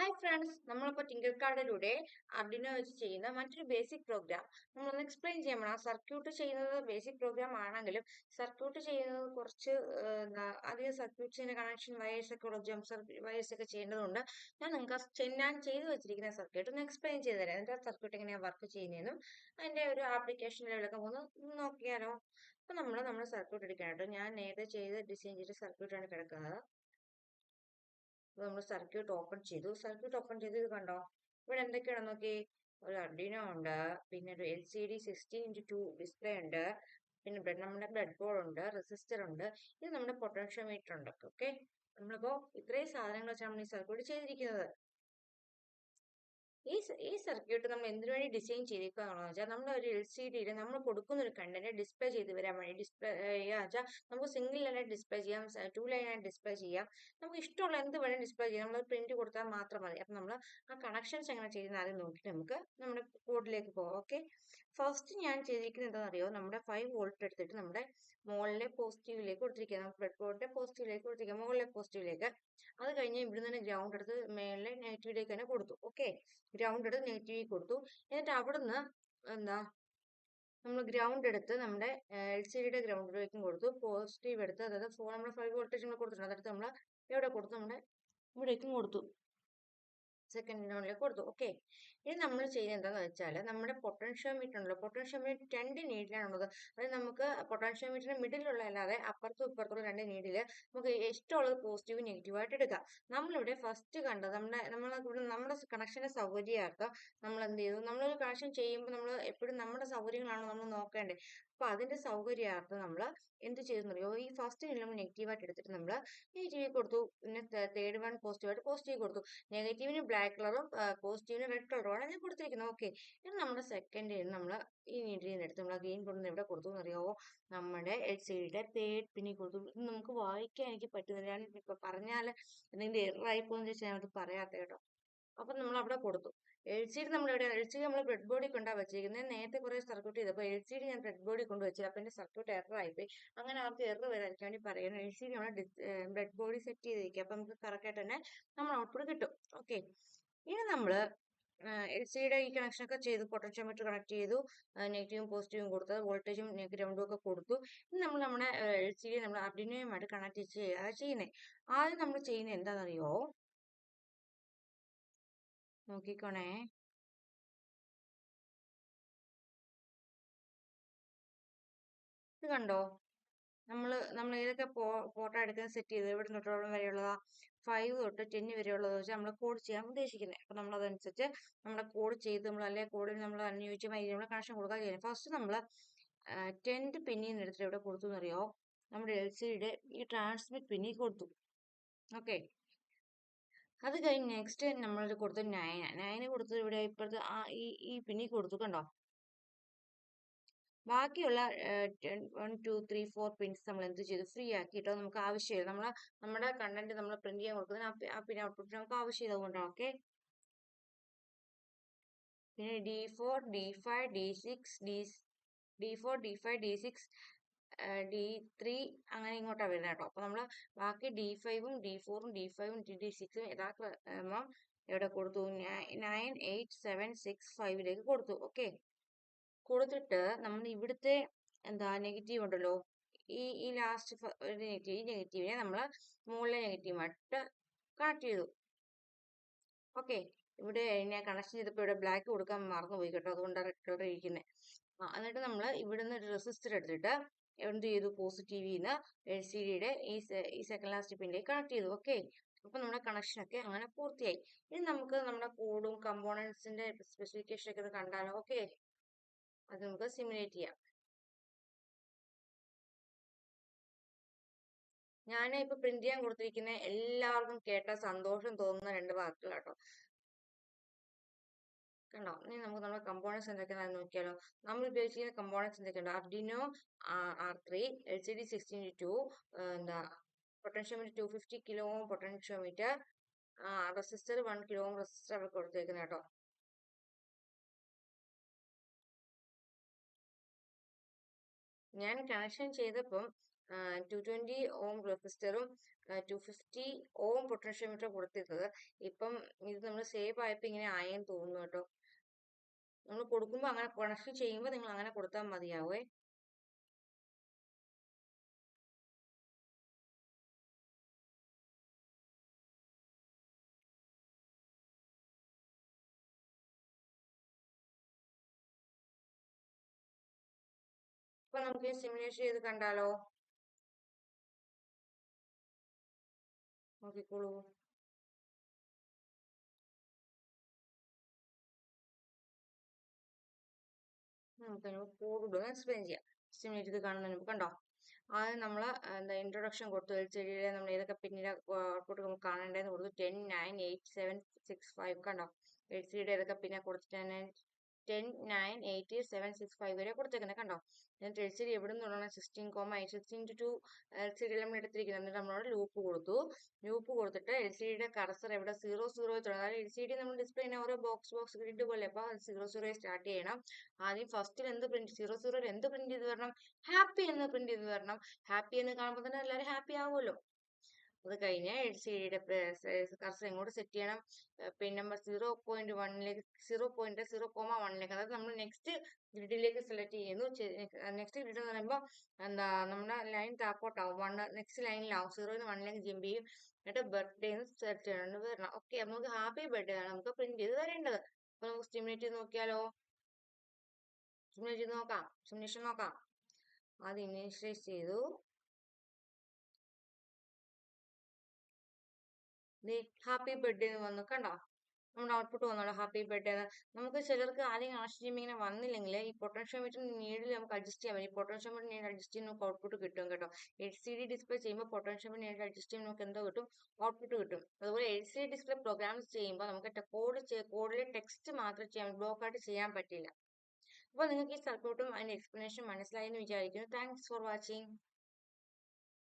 Hi friends, നമ്മളിപ്പോൾ ടിങ്കർകാർഡിലൂടെ Arduino വെച്ച് ചെയ്യുന്ന മറ്റൊരു ബേസിക് പ്രോഗ്രാം നമ്മളൊന്ന് എക്സ്പ്ലെയിൻ ചെയ്യാൻ വേണം. സർക്യൂട്ട് ചെയ്യുന്നത് ബേസിക് പ്രോഗ്രാം ആണെങ്കിലും സർക്യൂട്ട് ചെയ്യുന്നത് കുറച്ച് അധികം സർക്യൂട്ട്സിന്റെ കണക്ഷൻ വയേഴ്സ് ഒക്കെ ഉള്ള ജംപ് വയേഴ്സ് ഒക്കെ ചെയ്യേണ്ടതുണ്ട്. ഞാൻ ചെയ്തു വെച്ചിരിക്കുന്ന സർക്യൂട്ട് ഒന്ന് എക്സ്പ്ലെയിൻ ചെയ്ത് തരാം. അതിന്റെ സർക്യൂട്ട് എങ്ങനെയാണ് വർക്ക് ചെയ്യുന്നതെന്നും അതിന്റെ ഒരു ആപ്ലിക്കേഷൻ ലെവലൊക്കെ ഒന്ന് നോക്കിയാലോ. അപ്പൊ നമ്മുടെ സർക്യൂട്ട് എടുക്കാനായിട്ട് ഞാൻ നേരത്തെ ചെയ്ത് ഡിസൈൻ ചെയ്ത സർക്യൂട്ടാണ് കിടക്കുന്നത്. നമ്മൾ സർക്യൂട്ട് ഓപ്പൺ ചെയ്തു. സർക്യൂട്ട് ഓപ്പൺ ചെയ്ത് ഇത് കണ്ടോ, ഇവിടെ എന്തൊക്കെയാണ് നോക്കി. ഒരു അർഡിനോ ഉണ്ട്, പിന്നെ ഒരു LCD 16:2 ഡിസ്പ്ലേ ഉണ്ട്, പിന്നെ നമ്മുടെ ബ്രെഡ് ബോർഡ് ഉണ്ട്, റെസിസ്റ്റർ ഉണ്ട്, ഇത് നമ്മുടെ പൊട്ടൻഷ്യോമീറ്റർ ഉണ്ട്. ഓക്കെ, നമ്മളിപ്പോ ഇത്രയും സാധനങ്ങൾ വെച്ചാണ് നമ്മൾ ഈ സർക്യൂട്ട് ചെയ്തിരിക്കുന്നത്. ഈ സർക്യൂട്ട് നമ്മൾ എന്തിനു വേണ്ടി ഡിസൈൻ ചെയ്തിരിക്കുക എന്നുള്ളത് വെച്ചാൽ നമ്മുടെ ഒരു LCDയിൽ നമ്മൾ കൊടുക്കുന്ന ഒരു കണ്ടന്റ് ഡിസ്പ്ലേ ചെയ്ത് വരാൻ വേണ്ടി. ഡിസ്പ്ലേ വെച്ചാൽ നമുക്ക് സിംഗിൾ ലൈനായിട്ട് ഡിസ്പ്ലേ ചെയ്യാം, 2 ലൈനായിട്ട് ഡിസ്പ്ലേ ചെയ്യാം, നമുക്ക് ഇഷ്ടമുള്ള എന്ത് വേണമെങ്കിലും ഡിസ്പ്ലേ ചെയ്യാം. നമ്മൾ പ്രിന്റ് കൊടുത്താൽ മാത്രം മതി. അപ്പം നമ്മൾ ആ കണക്ഷൻസ് എങ്ങനെ ചെയ്യുന്ന ആദ്യം നോക്കിയിട്ട് നമുക്ക് നമ്മുടെ കോഡിലേക്ക് പോകാം. ഓക്കെ, ഫസ്റ്റ് ഞാൻ ചെയ്തിരിക്കുന്നത് എന്താണെന്നറിയോ, നമ്മുടെ 5 വോൾട്ട് എടുത്തിട്ട് നമ്മുടെ മുകളിലെ പോസിറ്റീവിലേക്ക് കൊടുത്തിരിക്കുക. നമുക്ക് ബ്രെഡ് ബോർഡിന്റെ പോസിറ്റീവിലേക്ക് കൊടുത്തിരിക്കുക, മുകളിലെ പോസിറ്റീവിലേക്ക്. അത് കഴിഞ്ഞ് ഇവിടുന്ന് തന്നെ ഗ്രൗണ്ട് എടുത്ത് മേളിലെ നെഗറ്റീവിലേക്ക് തന്നെ കൊടുത്തു. ഓക്കെ, ഗ്രൗണ്ട് എടുത്ത് നെഗറ്റീവ് കൊടുത്തു. എന്നിട്ട് അവിടുന്ന് നമ്മൾ ഗ്രൗണ്ട് എടുത്ത് നമ്മുടെ LCDയുടെ ഗ്രൗണ്ടിലേക്കും കൊടുത്തു. പോസിറ്റീവ് എടുത്ത്, അതായത് നമ്മുടെ 5 വോൾട്ടേജ് നമ്മൾ കൊടുത്തിട്ടുണ്ട്, അതെടുത്ത് നമ്മൾ എവിടെ കൊടുത്തു, നമ്മുടെ ഇവിടേക്കും കൊടുത്തു, സെക്കൻഡ് നോഡിലേക്ക് കൊടുത്തു. ഓക്കെ, ഇനി നമ്മൾ ചെയ്യുന്നത് എന്താണെന്ന് വെച്ചാൽ നമ്മുടെ പൊട്ടൻഷ്യോമീറ്റർ ഉണ്ടല്ലോ, പൊട്ടൻഷ്യോമീറ്റർ 2 നീഡിലാണുള്ളത്. അതായത് നമുക്ക് പൊട്ടൻഷ്യോമീറ്ററിന്റെ മിഡിലുള്ള അല്ലാതെ അപ്പുറത്തും ഇപ്പുറത്തുള്ള 2 നീഡില് നമുക്ക് ഇഷ്ടമുള്ളത് പോസിറ്റീവ് നെഗറ്റീവ് ആയിട്ട് എടുക്കാം. നമ്മളിവിടെ ഫസ്റ്റ് കണ്ടത് നമ്മുടെ കണക്ഷന്റെ സൗകര്യാർത്ഥം നമ്മൾ എന്ത് ചെയ്തു, നമ്മളൊരു കണക്ഷൻ ചെയ്യുമ്പോൾ നമ്മൾ എപ്പോഴും നമ്മുടെ സൗകര്യങ്ങളാണ് നമ്മൾ നോക്കേണ്ടത്. അപ്പൊ അതിന്റെ സൗകര്യാർത്ഥം നമ്മൾ എന്ത് ചെയ്തെന്നറിയോ, ഈ ഫസ്റ്റ് നമ്മൾ നെഗറ്റീവായിട്ട് എടുത്തിട്ട് നമ്മൾ നെഗറ്റീവ് കൊടുത്തു. പിന്നെ തേർഡ് വൺ പോസിറ്റീവായിട്ട് പോസിറ്റീവ് കൊടുത്തു. നെഗറ്റീവിന് ബ്ലാക്ക് കളറും പോസിറ്റീവിന് റെഡ് കളറുമാണ് ഞാൻ കൊടുത്തിരിക്കുന്നത്. ഓക്കെ, ഇനി നമ്മുടെ സെക്കൻഡ് നമ്മൾ ഈ നീഡിൽ എടുത്ത് നമ്മൾ ഗ്രീൻ കൊടുത്ത് എവിടെ കൊടുത്തു എന്നറിയാവോ, നമ്മുടെ LCDയുടെ തേർഡ് പിന്നിൽ കൊടുത്തു. ഇത് നമുക്ക് വായിക്കാൻ എനിക്ക് പറ്റുന്നില്ല, ഞാൻ ഇപ്പൊ പറഞ്ഞാൽ എന്തെങ്കിലും എററായി പോകുന്ന വെച്ചാൽ ഞാൻ അത് പറയാത്ത കേട്ടോ. അപ്പൊ നമ്മൾ അവിടെ കൊടുത്തു. LCD നമ്മൾ ബ്രെഡ് ബോർഡിൽ കൊണ്ടാ വെച്ചിരിക്കുന്നത്. നേരത്തെ കുറെ സർക്യൂട്ട് ചെയ്തപ്പോൾ LCD ഞാൻ ബ്രെഡ് ബോർഡിൽ കൊണ്ട് വെച്ചത്, അപ്പൊ എന്റെ സർക്യൂട്ട് എറർ ആയിപ്പോയി. അങ്ങനെ അവർക്ക് എറർ വരാതിരിക്കാൻ വേണ്ടി പറയുന്നത് LCD നമ്മൾ ബ്രെഡ് ബോർഡിൽ സെറ്റ് ചെയ്തിരിക്കുക, അപ്പൊ നമുക്ക് കറക്റ്റ് ആയിട്ട് തന്നെ നമ്മൾ ഔട്ട്പുട്ട് കിട്ടും. ഓക്കെ, ഇനി നമ്മള് LCDയുടെ ഈ കണക്ഷൻ ഒക്കെ ചെയ്തു, പൊട്ടൻഷ്യോമീറ്റർ കണക്ട് ചെയ്തു, നെഗറ്റീവും പോസിറ്റീവും കൊടുത്തത്, വോൾട്ടേജും ഗ്രൗണ്ടും ഒക്കെ കൊടുത്തു. ഇനി നമ്മൾ നമ്മുടെ LCD നമ്മൾ അർഡിനോയുമായിട്ട് കണക്ട് ചെയ്യുന്നത്. ആദ്യം നമ്മൾ ചെയ്യുന്നത് എന്താണെന്നറിയോ, നോക്കിക്കോണേ. ഇത് കണ്ടോ, നമ്മൾ ഏതൊക്കെ ഫോട്ടോ എടുക്കാൻ സെറ്റ് ചെയ്ത് എവിടെ തൊട്ടോളം വരെയുള്ളതാ, 5 തൊട്ട് 10 വരെയുള്ളത് വെച്ച് നമ്മൾ കോഡ് ചെയ്യാൻ ഉദ്ദേശിക്കുന്നത്. അപ്പൊ നമ്മൾ അതനുസരിച്ച് നമ്മുടെ കോഡ് ചെയ്ത് നമ്മൾ അല്ലെ കോഡിൽ നമ്മൾ അനുയോജ്യമായി നമ്മൾ കണക്ഷൻ കൊടുക്കാൻ ചെയ്യുന്നത്. ഫസ്റ്റ് നമ്മൾ 10th പിന്നിൽ നിന്ന് എടുത്തിട്ട് എവിടെ കൊടുത്തു എന്നറിയോ, നമ്മുടെ LCDയുടെ ഈ ട്രാൻസ്മിറ്റ് പിന്നിൽ കൊടുത്തു. ഓക്കെ, അത് കഴിഞ്ഞ് നെക്സ്റ്റ് നമ്മൾ കൊടുത്തു 9 കൊടുത്തത് ഇവിടെ ഇപ്പോഴത്തെ ഈ പിന്നിൽ കൊടുത്തു. കണ്ടോ, ബാക്കിയുള്ള 1 2 3 4 പിൻസ് നമ്മൾ എന്ത് ചെയ്തു, ഫ്രീ ആക്കിയിട്ടോ. നമുക്ക് ആവശ്യമില്ല, നമ്മുടെ കണ്ടന്റ് നമ്മൾ പ്രിന്റ് ചെയ്യാൻ കൊടുക്കുന്നത് ആ പിൻ ഔട്ട്പുട്ട് നമുക്ക് ആവശ്യമില്ല, അതുകൊണ്ടാണ്. ഓക്കെ, പിന്നെ D4 D5 D6 D4 D5 D6 D3 അങ്ങനെ ഇങ്ങോട്ടാണ് വരുന്നത് കേട്ടോ. അപ്പൊ നമ്മൾ ബാക്കി D5ഉം D4ഉം D5ഉം D6ഉം യഥാക്രമം എവിടെ കൊടുത്തു, 9 8 7 6 5ലേക്ക് കൊടുത്തു. ഓക്കെ, കൊടുത്തിട്ട് നമ്മൾ ഇവിടുത്തെ നെഗറ്റീവ് ഉണ്ടല്ലോ, ഈ ലാസ്റ്റ് നെഗറ്റീവ്, ഈ നെഗറ്റീവിനെ നമ്മൾ മുകളിലെ നെഗറ്റീവായിട്ട് കണക്ട് ചെയ്തു. ഓക്കെ, ഇവിടെ ഞാൻ കണക്ഷൻ ചെയ്തപ്പോൾ ഇവിടെ ബ്ലാക്ക് കൊടുക്കാൻ മറന്നുപോയി കേട്ടോ, അതുകൊണ്ടാണ് റെഡ് കളർ ഇരിക്കുന്നത്. എന്നിട്ട് നമ്മൾ ഇവിടുന്ന് ഒരു റെസിസ്റ്റർ എടുത്തിട്ട് എന്ത് ചെയ്തു, പോസിറ്റീവിന്ന് LCDയുടെ ഈ സെക്കൻഡ് ലാസ്റ്റ് പിന്നിലേക്ക് കണക്ട് ചെയ്തു. ഓക്കെ, അപ്പൊ നമ്മുടെ കണക്ഷൻ ഒക്കെ അങ്ങനെ പൂർത്തിയായി. ഇനി നമുക്ക് നമ്മുടെ കോഡും കമ്പോണൻസിന്റെ സ്പെസിഫിക്കേഷൻ ഒക്കെ ഒന്ന് കണ്ടാലോ. ഓക്കെ, അത് നമുക്ക് സിമുലേറ്റ് ചെയ്യാം. ഞാൻ ഇപ്പൊ പ്രിന്റ് ചെയ്യാൻ കൊടുത്തിരിക്കുന്ന എല്ലാവർക്കും കേട്ടാൽ സന്തോഷം തോന്നുന്ന 2 വാക്കുകൾ കേട്ടോ. കണ്ടോ, ഇനി നമുക്ക് നമ്മുടെ കമ്പോണൻസ് എന്തൊക്കെയാണെന്ന് നോക്കിയാലോ. നമ്മൾ ഉപയോഗിച്ചിരിക്കുന്ന കമ്പോണൻസ് എന്തൊക്കെയുണ്ട്, Arduino R3, LCD 16:2, potentiometer 250 kilo ohm potentiometer, resistor 1 kilo ohm resistor അവിടെ കൊടുത്തേക്കുന്നത് കേട്ടോ. ഞാൻ കണക്ഷൻ ചെയ്തപ്പം 220 ഓം റെസിസ്റ്ററും 250 ഓം പൊട്ടൻഷ്യോമീറ്റർ കൊടുത്തിരുന്നത്. ഇപ്പം ഇത് നമ്മൾ സേവ് ആയപ്പോൾ ഇങ്ങനെ ആയെന്ന് തോന്നുന്നു കേട്ടോ. നമ്മൾ കൊടുക്കുമ്പോൾ അങ്ങനെ കണക്ഷൻ ചെയ്യുമ്പോൾ നിങ്ങൾ അങ്ങനെ കൊടുത്താൽ മതിയാവേ. അപ്പൊ നമുക്ക് സിമുലേഷൻ ചെയ്ത് കണ്ടാലോ? നോക്കിക്കോളൂ. നമുക്ക് കോഡ് എക്സ്പ്ലെയിൻ ചെയ്യാം. സിമുലേറ്റ് ചെയ്ത് കാണുന്നതിന് മുമ്പ് കണ്ടോ, ആദ്യം നമ്മൾ എന്താ ഇൻട്രൊഡക്ഷൻ കൊടുത്തു. LCD നമ്മൾ ഏതൊക്കെ പിന്നീട് ഔട്ട്പുട്ട് നമുക്ക് കാണേണ്ടതെന്ന് കൊടുത്തു. 10, 9, 8, 7, 6, 5 കണ്ടോ. LCD ഏതൊക്കെ പിന്നെ കൊടുത്തിട്ട് 10, 9, 8, 7, 6, 5 വരെ കൊടുത്തേക്കുന്നത് കണ്ടോ. എന്നിട്ട് LCD എവിടെ നിന്നുള്ള 16,8 LCD നമ്മൾ എടുത്തിരിക്കുന്നത്. എന്നിട്ട് നമ്മളോട് ലൂപ്പ് കൊടുത്തു. ലൂപ്പ് കൊടുത്തിട്ട് LCD കർസർ എവിടെ 00 അതായത് LCD നമ്മൾ ഡിസ്പ്ലേ ചെയ്യുന്ന ഓരോ ബോക്സ് ഗ്രിഡ് പോലെ. അപ്പൊ 00 സ്റ്റാർട്ട് ചെയ്യണം. ആദ്യം ഫസ്റ്റിൽ എന്ത് പ്രിന്റ് 00 എന്ത് പ്രിന്റ് ചെയ്ത് വരണം? ഹാപ്പി എന്ന് പ്രിന്റ് ചെയ്ത് വരണം. ഹാപ്പി എന്ന് കാണുമ്പോൾ തന്നെ എല്ലാവരും ഹാപ്പി ആവുമല്ലോ. അത് കഴിഞ്ഞ് LCD കർസർ എങ്ങോട്ട് സെറ്റ് ചെയ്യണം? പിൻ നമ്പർ 0.1ലേക്ക് 0.0,1ലേക്ക്, അതായത് നമ്മൾ നെക്സ്റ്റ് ഗ്രിഡിലേക്ക് സെലക്ട് ചെയ്യുന്നു. നെക്സ്റ്റ് ഗ്രിഡ് എന്ന് പറയുമ്പോൾ എന്താ നമ്മുടെ ലൈൻ താപ്പോട്ടാവും. നെക്സ്റ്റ് ലൈനിലാവും. 0 1ലേക്ക് ജമ്പ് ചെയ്യും. എന്നിട്ട് ബർത്ത്ഡേ സെലക്ട് ചെയ്യണം വരണം. ഓക്കെ, നമുക്ക് ഹാപ്പി ബർത്ത്ഡേ ആണ് നമുക്ക് പ്രിന്റ് ചെയ്ത് വരേണ്ടത്. അപ്പൊ നമുക്ക് സ്റ്റിമുലേറ്റ് ചെയ്ത് നോക്കിയാലോ? സ്റ്റിമുലേറ്റ് ചെയ്ത് നോക്കാം. സിമുലേഷൻ നോക്കാം. അത് ഇനീഷ്യലൈസ് ചെയ്തു. ഹാപ്പി ബർത്ത്ഡേ എന്ന് വന്നു കണ്ടോ. നമ്മുടെ ഔട്ട്പുട്ട് വന്നോളൂ ഹാപ്പി ബർത്ത്ഡേ. നമുക്ക് ചിലർക്ക് ആദ്യം കണക്ഷൻ ചെയ്യുമ്പോൾ ഇങ്ങനെ വന്നില്ലെങ്കിൽ ഈ പൊട്ടൻഷ്യോമീറ്റർ നീഡിൽ നമുക്ക് അഡ്ജസ്റ്റ് ചെയ്യാൻ പറ്റും. ഈ പൊട്ടൻഷ്യോമീറ്റർ നീഡ് അഡ്ജസ്റ്റ് ചെയ്യുന്ന നമുക്ക് ഔട്ട്പുട്ട് കിട്ടും കേട്ടോ. LCD ഡിസ്പ്ലേ ചെയ്യുമ്പോൾ പൊട്ടൻഷ്യോമീറ്റർ നീഡ് അഡ്ജസ്റ്റ് ചെയ്യുമ്പോൾ നമുക്ക് എന്തോ കിട്ടും? ഔട്ട്പുട്ട് കിട്ടും. അതുപോലെ LCD ഡിസ്പ്ലേ പ്രോഗ്രാംസ് ചെയ്യുമ്പോൾ നമുക്ക് കോഡിലെ ടെക്സ്റ്റ് മാത്രം ചെയ്യാൻ ബ്ലോക്ക് ആയിട്ട് ചെയ്യാൻ പറ്റില്ല. അപ്പോൾ നിങ്ങൾക്ക് ഈ സർക്യൂട്ടും അതിന്റെ എക്സ്പ്ലനേഷൻ മനസ്സിലായി എന്ന് വിചാരിക്കുന്നു. Thanks for watching.